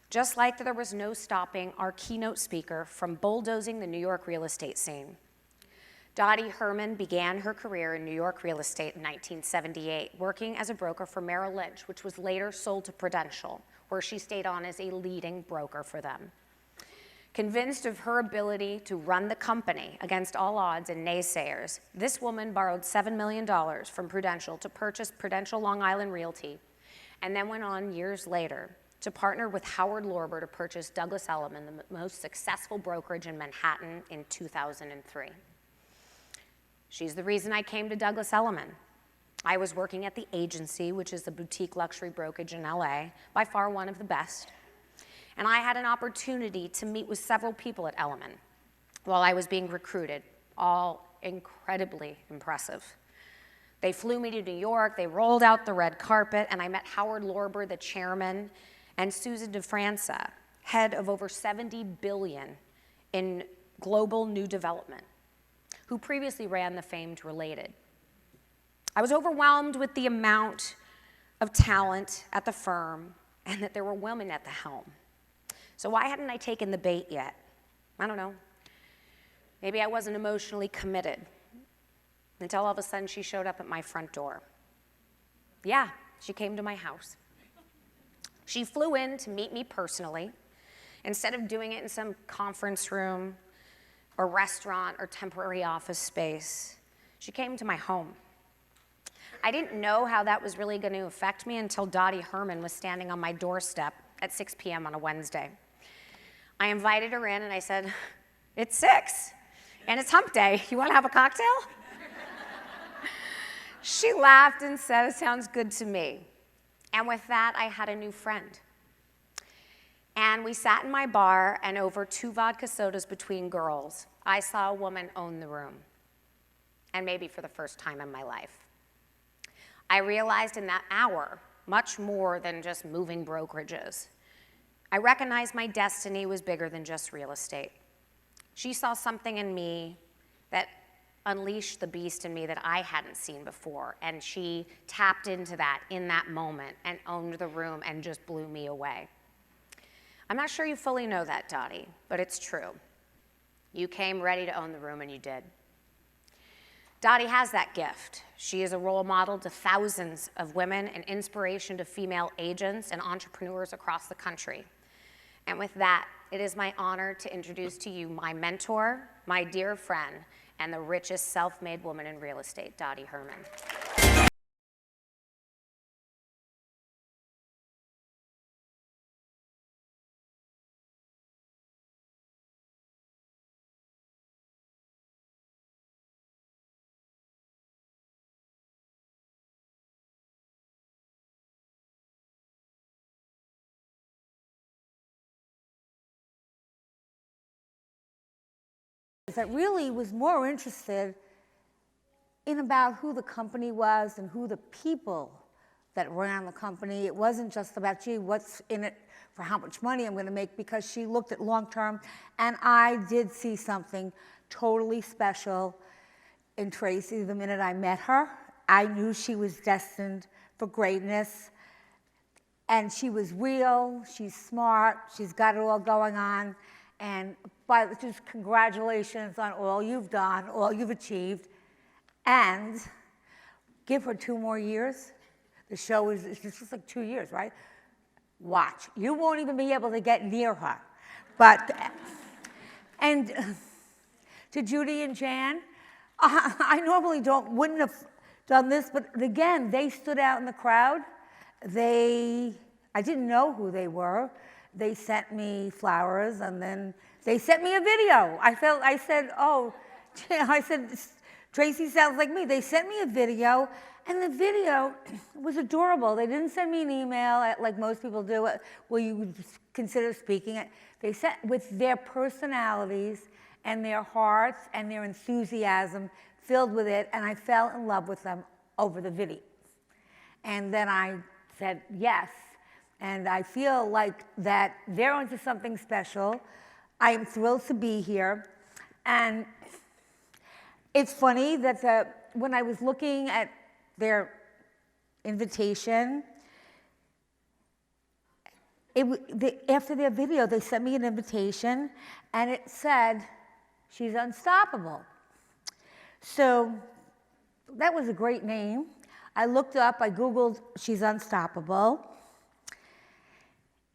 just like there was no stopping our keynote speaker from bulldozing the New York real estate scene. Dottie Herman began her career in New York real estate in 1978, working as a broker for Merrill Lynch, which was later sold to Prudential, where she stayed on as a leading broker for them. Convinced of her ability to run the company against all odds and naysayers, this woman borrowed $7 million from Prudential to purchase Prudential Long Island Realty, and then went on years later to partner with Howard Lorber to purchase Douglas Elliman, the most successful brokerage in Manhattan, in 2003. She's the reason I came to Douglas Elliman. I was working at the agency, which is the boutique luxury brokerage in LA, by far one of the best. And I had an opportunity to meet with several people at Elliman while I was being recruited, all incredibly impressive. They flew me to New York, they rolled out the red carpet, and I met Howard Lorber, the chairman, and Susan DeFranza, head of over $70 billion in global new development, who previously ran the famed Related. I was overwhelmed with the amount of talent at the firm and that there were women at the helm. So why hadn't I taken the bait yet? I don't know. Maybe I wasn't emotionally committed until all of a sudden she showed up at my front door. Yeah, she came to my house. She flew in to meet me personally, instead of doing it in some conference room or restaurant or temporary office space. She came to my home. I didn't know how that was really going to affect me until Dottie Herman was standing on my doorstep at 6 p.m. on a Wednesday. I invited her in and I said, "It's 6 and it's hump day. You want to have a cocktail?" She laughed and said, "It sounds good to me." And with that, I had a new friend. And we sat in my bar, and over 2 vodka sodas between girls, I saw a woman own the room, and maybe for the first time in my life. I realized in that hour much more than just moving brokerages. I recognized my destiny was bigger than just real estate. She saw something in me that unleashed the beast in me that I hadn't seen before, and she tapped into that in that moment and owned the room and just blew me away. I'm not sure you fully know that, Dottie, but it's true. You came ready to own the room, and you did. Dottie has that gift. She is a role model to thousands of women and inspiration to female agents and entrepreneurs across the country. And with that, it is my honor to introduce to you my mentor, my dear friend, and the richest self-made woman in real estate, Dottie Herman. That really was more interested in about who the company was and who the people that ran the company. It wasn't just about, gee, what's in it for how much money I'm going to make, because she looked at long term. And I did see something totally special in Tracy the minute I met her. I knew she was destined for greatness. And she was real, she's smart, she's got it all going on. And just congratulations on all you've done, all you've achieved. And give her 2 more years. The show is just like 2 years, right? Watch. You won't even be able to get near her. But, and to Judy and Jan, I normally wouldn't have done this, but again, they stood out in the crowd. I didn't know who they were. They sent me flowers, and then they sent me a video. I said, oh, I said, Tracy sounds like me. They sent me a video, and the video was adorable. They didn't send me an email like most people do. Will you consider speaking? They sent with their personalities and their hearts and their enthusiasm filled with it, and I fell in love with them over the video. And then I said yes. And I feel like that they're onto something special. I am thrilled to be here. And it's funny that when I was looking at their invitation, after their video, they sent me an invitation, and it said, "She's unstoppable." So that was a great name. I looked up, I Googled "She's Unstoppable,"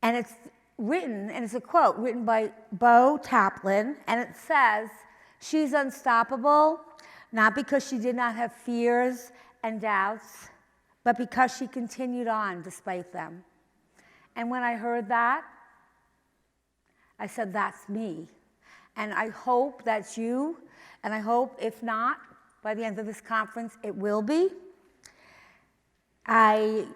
and it's written, and it's a quote written by Bo Taplin, and it says, "She's unstoppable, not because she did not have fears and doubts, but because she continued on despite them." And when I heard that, I said, that's me. And I hope that's you, and I hope, if not, by the end of this conference, it will be. I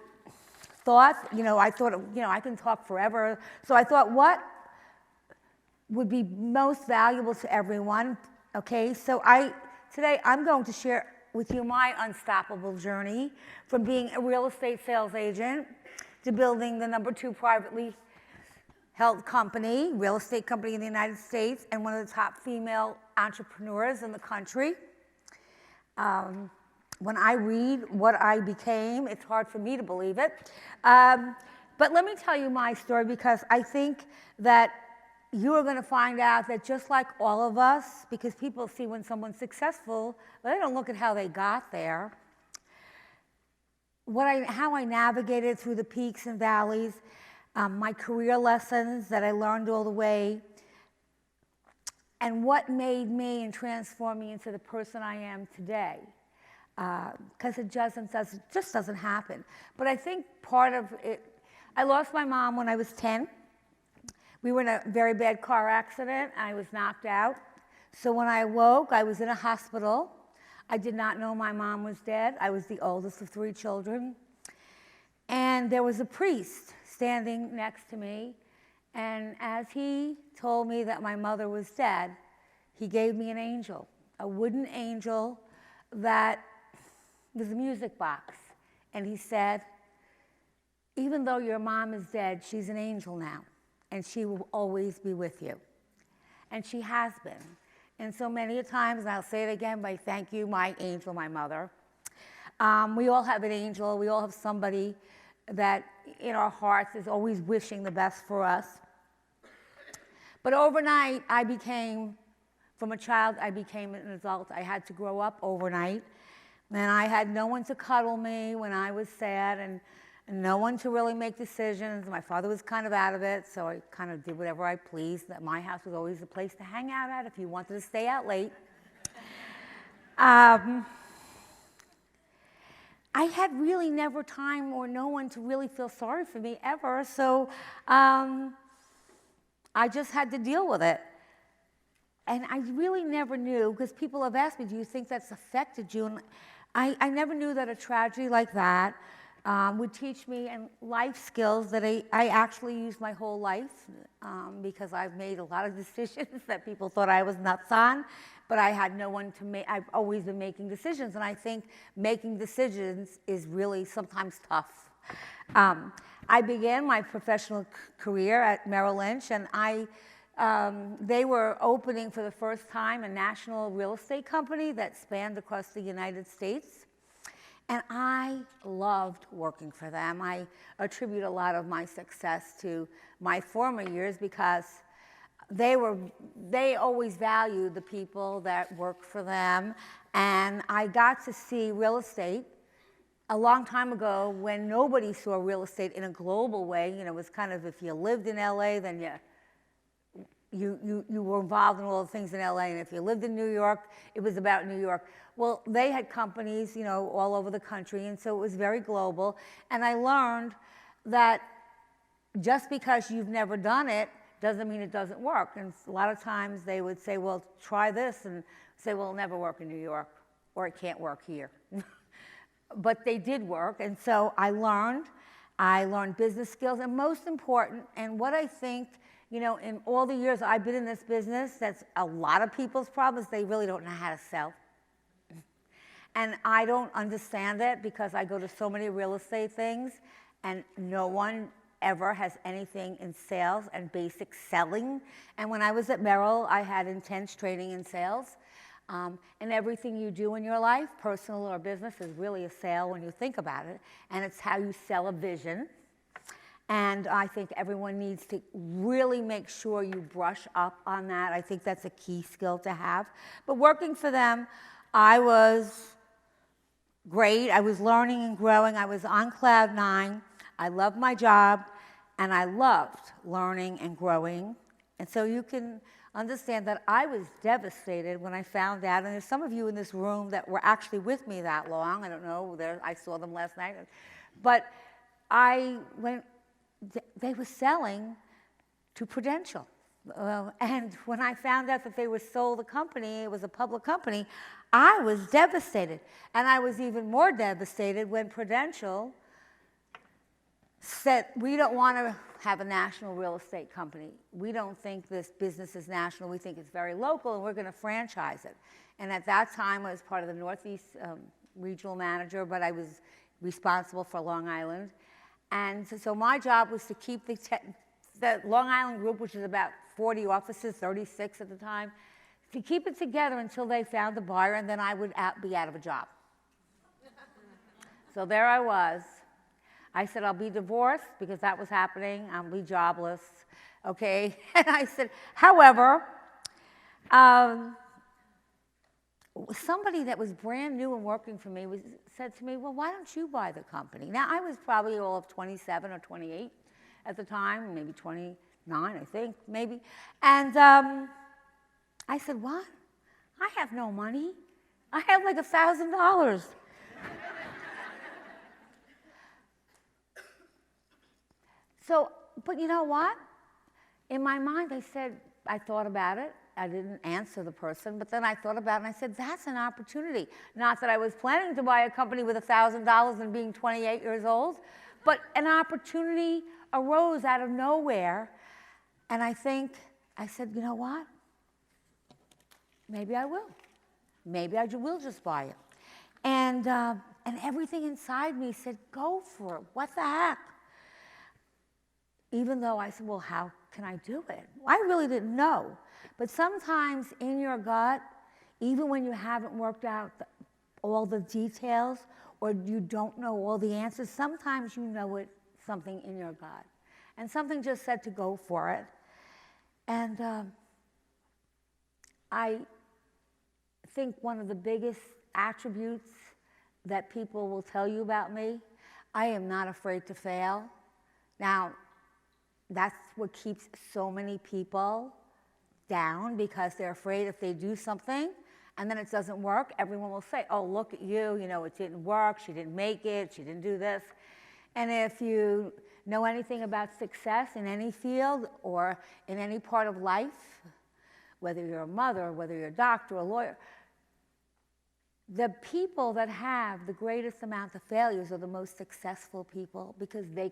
thought, I can talk forever. So I thought, what would be most valuable to everyone? Okay, so today I'm going to share with you my unstoppable journey from being a real estate sales agent to building the #2 privately held company, real estate company in the United States, and one of the top female entrepreneurs in the country. When I read what I became, it's hard for me to believe it. But let me tell you my story, because I think that you are going to find out that just like all of us, because people see when someone's successful, but they don't look at how they got there. How I navigated through the peaks and valleys, my career lessons that I learned all the way, and what made me and transformed me into the person I am today. Because it just doesn't happen. But I think part of it, I lost my mom when I was 10. We were in a very bad car accident. I was knocked out. So when I awoke, I was in a hospital. I did not know my mom was dead. I was the oldest of 3 children. And there was a priest standing next to me. And as he told me that my mother was dead, he gave me an angel, a wooden angel that was a music box. And he said, "Even though your mom is dead, she's an angel now, and she will always be with you." And she has been. And so many times, and I'll say it again, but I thank you, my angel, my mother. We all have an angel. We all have somebody that in our hearts is always wishing the best for us. But overnight, from a child, I became an adult. I had to grow up overnight. And I had no one to cuddle me when I was sad, and no one to really make decisions. My father was kind of out of it, so I kind of did whatever I pleased. That my house was always the place to hang out at if you wanted to stay out late. I had really never time or no one to really feel sorry for me ever, so I just had to deal with it. And I really never knew, because people have asked me, do you think that's affected you? And I never knew that a tragedy like that would teach me and life skills that I actually used my whole life, because I've made a lot of decisions that people thought I was nuts on, but I had no one to make. I've always been making decisions, and I think making decisions is really sometimes tough. I began my professional career at Merrill Lynch, and they were opening for the first time a national real estate company that spanned across the United States. And I loved working for them. I attribute a lot of my success to my former years, because they always valued the people that worked for them. And I got to see real estate a long time ago when nobody saw real estate in a global way. It was kind of, if you lived in LA, then you were involved in all the things in LA, and if you lived in New York, it was about New York. Well, they had companies, all over the country, and so it was very global. And I learned that just because you've never done it doesn't mean it doesn't work. And a lot of times they would say, well, try this, and say, well, it'll never work in New York, or it can't work here. But they did work, and so I learned business skills, and most important, and what I think, in all the years I've been in this business, that's a lot of people's problems, they really don't know how to sell. And I don't understand it, because I go to so many real estate things, and no one ever has anything in sales and basic selling. And when I was at Merrill, I had intense training in sales. And everything you do in your life, personal or business, is really a sale when you think about it. And it's how you sell a vision. And I think everyone needs to really make sure you brush up on that. I think that's a key skill to have. But working for them, I was great. I was learning and growing. I was on cloud nine. I loved my job, and I loved learning and growing. And so you can understand that I was devastated when I found out, and there's some of you in this room that were actually with me that long. I don't know, I saw them last night. But they were selling to Prudential. And when I found out that they were sold the company, it was a public company, I was devastated. And I was even more devastated when Prudential said, we don't want to have a national real estate company. We don't think this business is national. We think it's very local, and we're going to franchise it. And at that time, I was part of the Northeast regional manager, but I was responsible for Long Island. And so my job was to keep the Long Island group, which is about 40 offices, 36 at the time, to keep it together until they found a buyer, and then I would be out of a job. So there I was. I said, I'll be divorced because that was happening. I'll be jobless, okay? And I said, however, somebody that was brand new and working for me said to me, well, why don't you buy the company? Now, I was probably all of 27 or 28 at the time, maybe 29, I think, maybe. And I said, what? I have no money. I have like $1,000. So, but you know what? In my mind, I thought about it. I didn't answer the person, but then I thought about it and I said, that's an opportunity. Not that I was planning to buy a company with $1,000 and being 28 years old, but an opportunity arose out of nowhere. And I said, you know what? Maybe I will. Maybe I will just buy it. And everything inside me said, go for it. What the heck? Even though I said, well, how can I do it? I really didn't know. But sometimes in your gut, even when you haven't worked out all the details or you don't know all the answers, sometimes you know something in your gut. And something just said to go for it. And I think one of the biggest attributes that people will tell you about me, I am not afraid to fail. Now, that's what keeps so many people down, because they're afraid if they do something and then it doesn't work, everyone will say, oh, look at you, it didn't work, she didn't make it, she didn't do this. And if you know anything about success in any field or in any part of life, whether you're a mother, whether you're a doctor, a lawyer, the people that have the greatest amount of failures are the most successful people, because they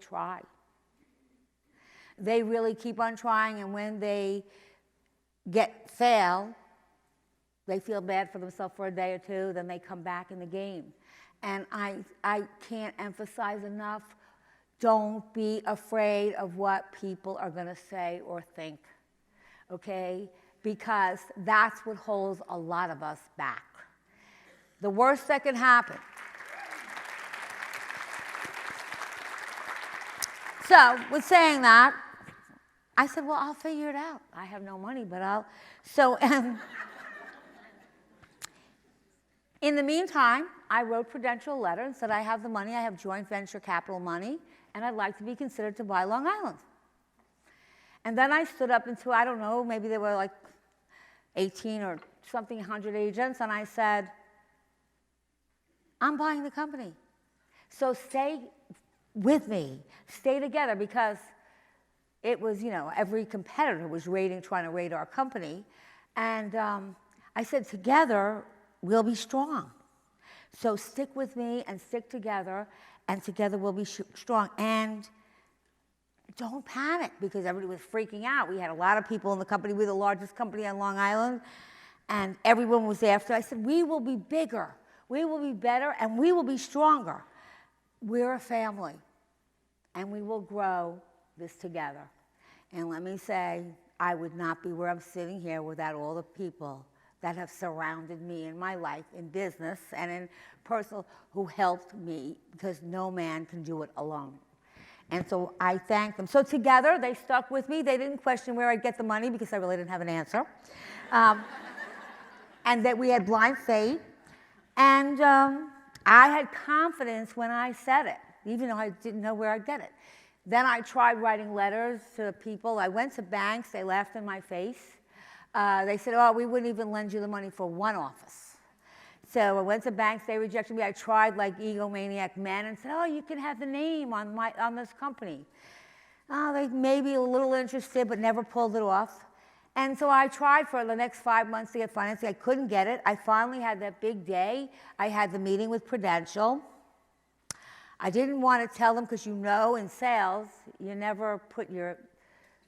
try. They really keep on trying, and when they fail, they feel bad for themselves for a day or two, then they come back in the game. And I can't emphasize enough, don't be afraid of what people are going to say or think, okay? Because that's what holds a lot of us back. The worst that can happen. So, with saying that, I said, well, I'll figure it out. I have no money, but I'll. So, in the meantime, I wrote Prudential a letter and said, I have the money, I have joint venture capital money, and I'd like to be considered to buy Long Island. And then I stood up into, I don't know, maybe there were like 18 or something, 100 agents, and I said, I'm buying the company. So stay with me, stay together, because it was, every competitor was trying to raid our company. And I said, together, we'll be strong. So stick with me and stick together, and together we'll be strong. And don't panic, because everybody was freaking out. We had a lot of people in the company. We're the largest company on Long Island, and everyone was after. I said, we will be bigger, we will be better, and we will be stronger. We're a family, and we will grow this together. And let me say, I would not be where I'm sitting here without all the people that have surrounded me in my life, in business and in personal, who helped me, because no man can do it alone. And so I thanked them. So together, they stuck with me. They didn't question where I'd get the money because I really didn't have an answer. And that we had blind faith. And I had confidence when I said it, even though I didn't know where I'd get it. Then I tried writing letters to people. I went to banks. They laughed in my face. They said, oh, we wouldn't even lend you the money for one office. So I went to banks. They rejected me. I tried like egomaniac men and said, oh, you can have the name on this company. They may be a little interested, but never pulled it off. And so I tried for the next 5 months to get financing. I couldn't get it. I finally had that big day. I had the meeting with Prudential. I didn't want to tell them because in sales, you never put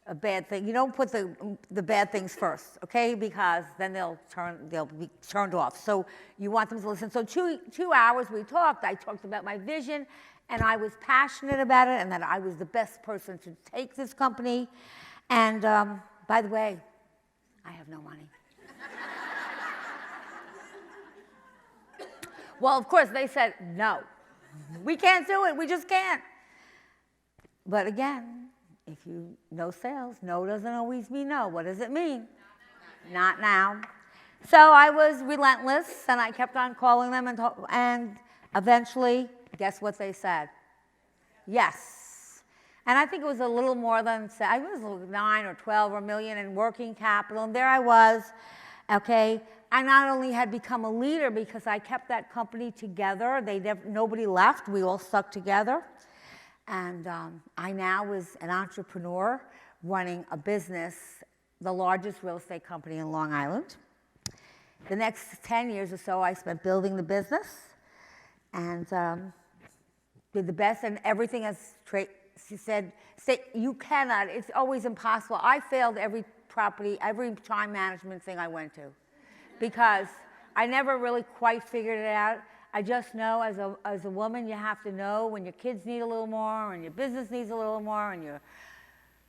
a bad thing. You don't put the bad things first, okay? Because then they'll be turned off. So you want them to listen. So 2 hours we talked. I talked about my vision, and I was passionate about it, and that I was the best person to take this company. And by the way, I have no money. Well, of course, they said, no, we can't do it. We just can't. But again, if you know sales, no doesn't always mean no. What does it mean? Not now. So I was relentless, and I kept on calling them, and eventually, guess what they said? Yes. And I think it was a little more than, I was 9 or 12 or million in working capital, and there I was, okay? I not only had become a leader because I kept that company together. Nobody left. We all stuck together. And I now was an entrepreneur running a business, the largest real estate company in Long Island. The next 10 years or so, I spent building the business and did the best, and everything as she said, you cannot, it's always impossible. I failed every time management thing I went to because I never really quite figured it out. I just know as a woman, you have to know when your kids need a little more and your business needs a little more and your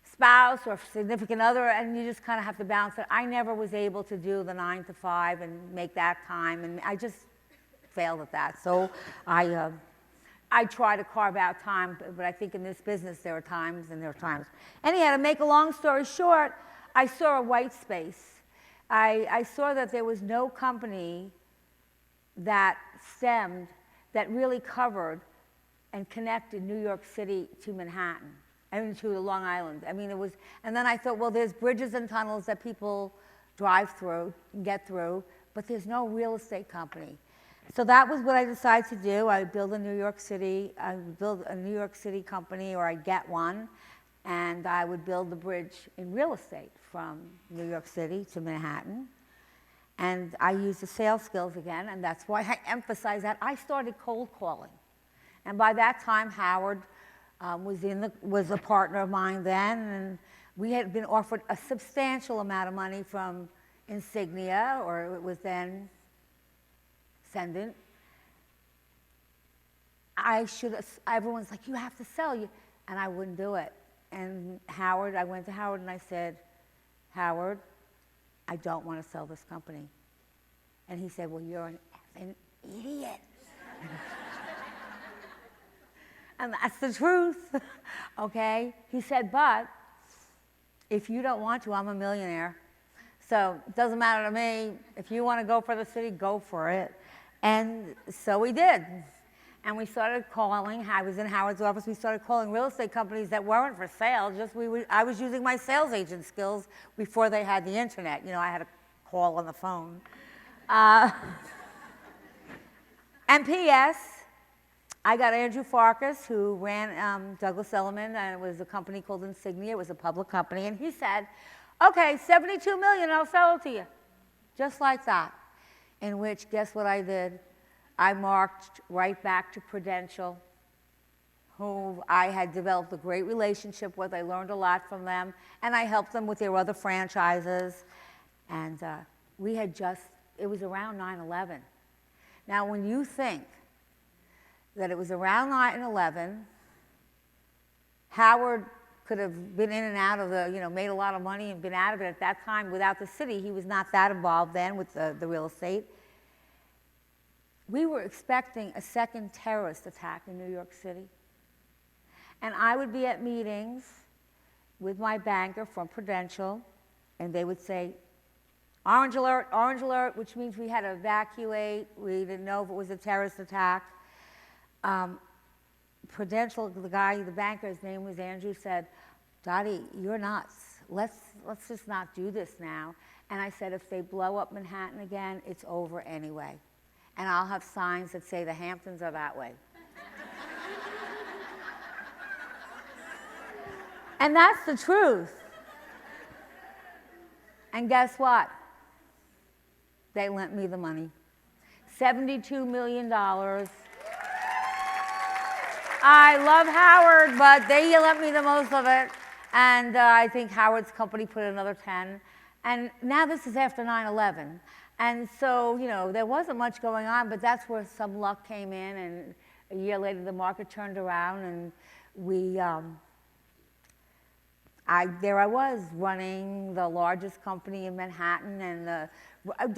spouse or significant other, and you just kind of have to balance it. I never was able to do the 9 to 5 and make that time, and I just failed at that. So I try to carve out time, but I think in this business there are times and there are times. Anyhow, to make a long story short, I saw a white space. I saw that there was no company that really covered and connected New York City to Manhattan, to Long Island. I mean, and then I thought, well, there's bridges and tunnels that people drive through, get through, but there's no real estate company. So that was what I decided to do. I would build a New York City company, or I'd get one, and I would build the bridge in real estate from New York City to Manhattan. And I used the sales skills again, and that's why I emphasize that. I started cold calling. And by that time, Howard was a partner of mine then, and we had been offered a substantial amount of money from Insignia, or it was then Ascendant. Everyone's like, you have to sell, and I wouldn't do it. And I went to Howard and I said, Howard, I don't want to sell this company. And he said, well, you're an effing idiot. And that's the truth, okay? He said, but if you don't want to, I'm a millionaire. So it doesn't matter to me. If you want to go for the city, go for it. And so we did. And we started calling. I was in Howard's office. We started calling real estate companies that weren't for sale. I was using my sales agent skills before they had the internet. I had to call on the phone. And P.S., I got Andrew Farkas, who ran Douglas Elliman, and it was a company called Insignia. It was a public company. And he said, okay, $72 million, I'll sell it to you. Just like that. In which, guess what I did? I marched right back to Prudential, who I had developed a great relationship with. I learned a lot from them, and I helped them with their other franchises. And it was around 9/11. Now, when you think that it was around 9/11, Howard could have been in and out of made a lot of money and been out of it at that time without the city. He was not that involved then with the real estate. We were expecting a second terrorist attack in New York City. And I would be at meetings with my banker from Prudential, and they would say, orange alert, which means we had to evacuate. We didn't know if it was a terrorist attack. Prudential, the banker, his name was Andrew, said, Dottie, you're nuts. Let's just not do this now. And I said, if they blow up Manhattan again, it's over anyway. And I'll have signs that say the Hamptons are that way. And that's the truth. And guess what? They lent me the money. $72 million. I love Howard, but they lent me the most of it. And I think Howard's company put another 10. And now this is after 9/11. And so, you know, there wasn't much going on, but that's where some luck came in. And a year later, the market turned around, and there I was running the largest company in Manhattan and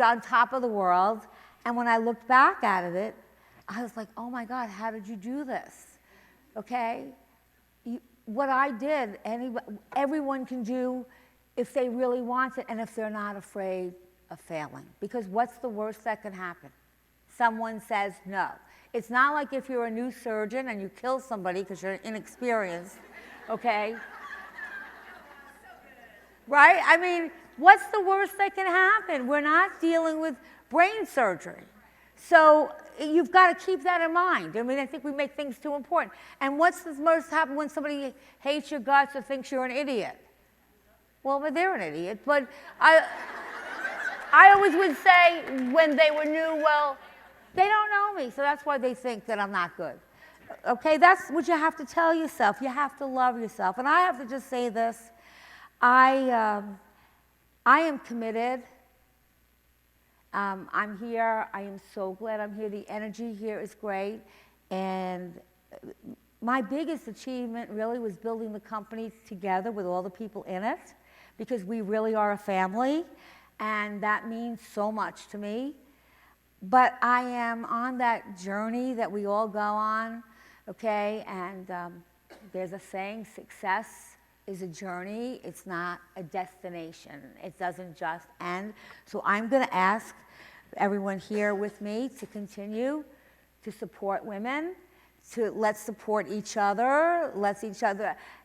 on top of the world. And when I looked back at it, I was like, oh my God, how did you do this? Okay? What I did, everyone can do if they really want it and if they're not afraid of failing. Because what's the worst that can happen? Someone says no. It's not like if you're a new surgeon and you kill somebody because you're inexperienced, okay? Right? I mean, what's the worst that can happen? We're not dealing with brain surgery. So you've got to keep that in mind. I mean, I think we make things too important. And what's the most happen when somebody hates your guts or thinks you're an idiot? Well, but they're an idiot. But I always would say when they were new, well, they don't know me, so that's why they think that I'm not good. Okay, that's what you have to tell yourself. You have to love yourself. And I have to just say this. I am committed. I'm here. I am so glad I'm here. The energy here is great. And my biggest achievement really was building the company together with all the people in it, because we really are a family, and that means so much to me. But I am on that journey that we all go on, okay? And there's a saying, success is a journey, it's not a destination. It doesn't just end. So I'm going to ask everyone here with me to continue to support women, let's support each other,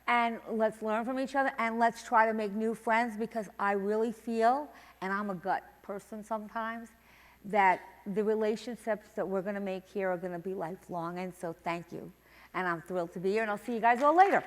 and let's learn from each other, and let's try to make new friends, because I really feel, and I'm a gut person sometimes, that the relationships that we're going to make here are going to be lifelong. And so thank you. And I'm thrilled to be here, and I'll see you guys all later.